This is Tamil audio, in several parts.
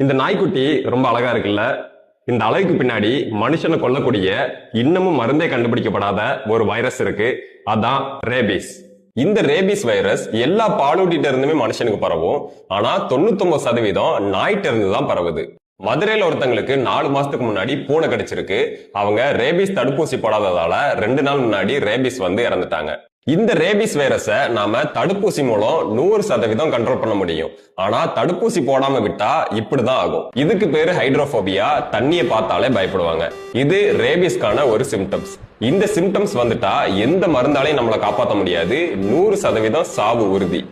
இந்த நாய்க்குட்டி ரொம்ப அழகா இருக்குல்ல. இந்த அழகுக்கு பின்னாடி மனுஷனை கொல்லக்கூடிய இன்னமும் மருந்தே கண்டுபிடிக்கப்படாத ஒரு வைரஸ் இருக்கு. அதான் ரேபிஸ். இந்த ரேபிஸ் வைரஸ் எல்லா பாலூட்டிட்ட இருந்துமே மனுஷனுக்கு பரவும். ஆனா 99% நாய்கிட்ட இருந்து தான் பரவுது. மதுரையில ஒருத்தங்களுக்கு 4 மாசத்துக்கு முன்னாடி பூனை கடிச்சிருக்கு. அவங்க ரேபிஸ் தடுப்பூசி போடாததால 2 நாள் முன்னாடி ரேபிஸ் வந்து இறந்துட்டாங்க. இந்த ரேபிஸ் வைரஸை நாம தடுப்பூசி மூலம் 100% கண்ட்ரோல் பண்ண முடியும். ஆனா தடுப்பூசி போடாம விட்டா இப்படிதான் ஆகும். இதுக்கு பேரு ஹைட்ரோபோபியா. தண்ணியை பார்த்தாலே பயப்படுவாங்க. இது ரேபிஸ்கான ஒரு சிம்டம்ஸ். இந்த சிம்டம்ஸ் வந்துட்டா எந்த மருந்தாலையும் நம்மளை காப்பாற்ற முடியாது. 100% சாவு உறுதி.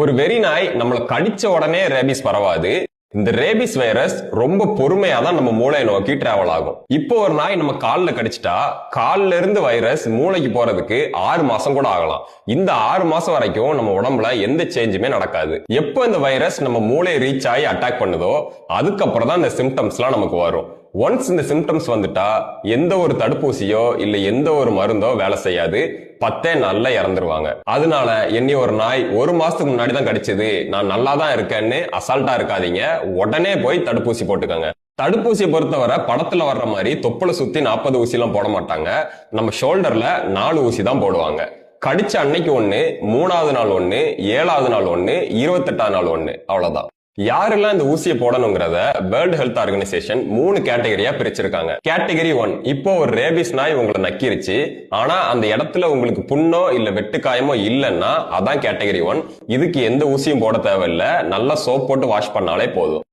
ஒரு வெறி நாய் நம்மளை கடிச்ச உடனே ரேபிஸ் பரவாது. இந்த ரேபிஸ் வைரஸ் ரொம்ப பொறுமையா தான் நம்ம மூளையை நோக்கி டிராவல் ஆகும். இப்போ ஒரு நாய் நம்ம கால்ல கடிச்சிட்டா கால்ல இருந்து வைரஸ் மூளைக்கு போறதுக்கு 6 மாசம் கூட ஆகலாம். இந்த 6 மாசம் வரைக்கும் நம்ம உடம்புல எந்த சேஞ்சுமே நடக்காது. எப்போ இந்த வைரஸ் நம்ம மூளையை ரீச் ஆகி அட்டாக் பண்ணுதோ அதுக்கப்புறம் தான் இந்த சிம்டம்ஸ்லாம் நமக்கு வரும். ஒன்ஸ் இந்த சிம்டம்ஸ் வந்துட்டா எந்த ஒரு தடுப்பூசியோ இல்ல எந்த ஒரு மருந்தோ வேலை செய்யாது. 10 நாள்ல இறந்துருவாங்க. அதனால என்னை ஒரு நாய் 1 மாசத்துக்கு முன்னாடி தான் கடிச்சது, நான் நல்லா தான் இருக்கேன்னு அசால்ட்டா இருக்காதீங்க. உடனே போய் தடுப்பூசி போட்டுக்கோங்க. தடுப்பூசியை பொறுத்தவரை படத்துல வர்ற மாதிரி தொப்புளை சுத்தி 40 ஊசி எல்லாம் போட மாட்டாங்க. நம்ம ஷோல்டர்ல 4 ஊசி தான் போடுவாங்க. கடிச்ச அன்னைக்கு 1, 3வது நாள் 1, 7வது நாள் 1, 28வது நாள் 1, அவ்வளவுதான். யாரெல்லாம் இந்த ஊசியை போடணுங்கிறத வேர்ல்ட் ஹெல்த் ஆர்கனைசேஷன் 3 கேட்டகரியா பிரிச்சிருக்காங்க. கேட்டகரி 1, இப்போ ஒரு ரேபிஸ் நாய் உங்களை நக்கிருச்சு, ஆனா அந்த இடத்துல உங்களுக்கு புண்ணோ இல்ல வெட்டுக்காயமோ இல்லைன்னா அதான் கேட்டகரி 1. இதுக்கு எந்த ஊசியும் போட தேவையில்லை, நல்லா சோப் போட்டு வாஷ் பண்ணாலே போதும்.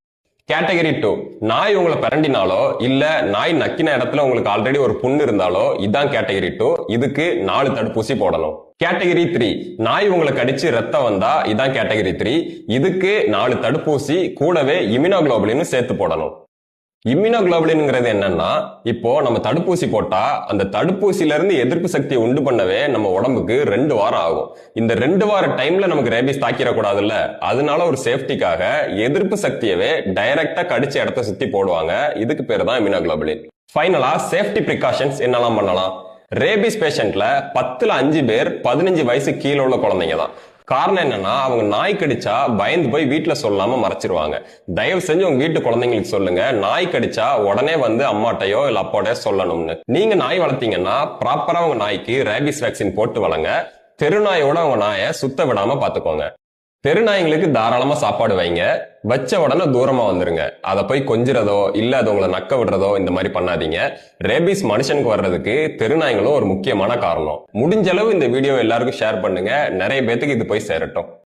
கேட்டகரி 2, நாய் உங்களை பரண்டினாலோ இல்ல நாய் நக்கின இடத்துல உங்களுக்கு ஆல்ரெடி ஒரு புண்ணு இருந்தாலோ இதான் கேட்டகரி 2. இதுக்கு 4 தடுப்பூசி போடணும். கேட்டகரி 3, நாய் உங்களை கடிச்சு ரத்தம் வந்தா இதான் கேட்டகரி 3. இதுக்கு 4 தடுப்பூசி கூடவே இம்யூனோகுளோபுலின் சேர்த்து போடணும். இம்யூனோகுளோபுலின்ங்கிறது என்னன்னா, இப்போ நம்ம தடுப்பூசி போட்டா அந்த தடுப்பூசியில இருந்து எதிர்ப்பு சக்தியை உண்டு பண்ணவே நம்ம உடம்புக்கு 2 வாரம் ஆகும். இந்த 2 வார டைம்ல நமக்கு ரேபிஸ் தாக்கிடக்கூடாதுல்ல, அதனால ஒரு சேஃப்டிக்காக எதிர்ப்பு சக்தியவே டைரக்டா கடிச்ச இடத்த சுத்தி போடுவாங்க. இதுக்கு பேரு தான் இம்யூனோகுளோபுலின். ஃபைனலா சேஃப்டி பிரிகாஷன்ஸ் என்னெல்லாம் பண்ணலாம்? ரேபிஸ் பேஷண்ட்ல 10ல் 5 பேர் 15 வயசு கீழே உள்ள குழந்தைங்க தான். காரணம் என்னன்னா, அவங்க நாய் கடிச்சா பயந்து போய் வீட்டுல சொல்லாம மறைச்சிருவாங்க. தயவு செஞ்சு உங்க வீட்டு குழந்தைங்களுக்கு சொல்லுங்க, நாய் கடிச்சா உடனே வந்து அம்மாட்டையோ இல்ல அப்பாட்டையோ சொல்லணும்னு. நீங்க நாய் வளர்த்தீங்கன்னா ப்ராப்பரா உங்க நாய்க்கு ரேபிஸ் வேக்சின் போட்டு வளங்க. தெருநாயோட உங்க நாயை சுத்த விடாம பாத்துக்கோங்க. தெருநாய்களுக்கு தாராளமா சாப்பாடு வைங்க. வச்ச உடனே தூரமா வந்துருங்க. அதை போய் கொஞ்சிறதோ இல்ல அது உங்களை நக்க விடுறதோ இந்த மாதிரி பண்ணாதீங்க. ரேபிஸ் மனுஷனுக்கு வர்றதுக்கு தெருநாய்களும் ஒரு முக்கியமான காரணம். முடிஞ்ச அளவு இந்த வீடியோ எல்லாருக்கும் ஷேர் பண்ணுங்க. நிறைய பேத்துக்கு இது போய் சேரட்டும்.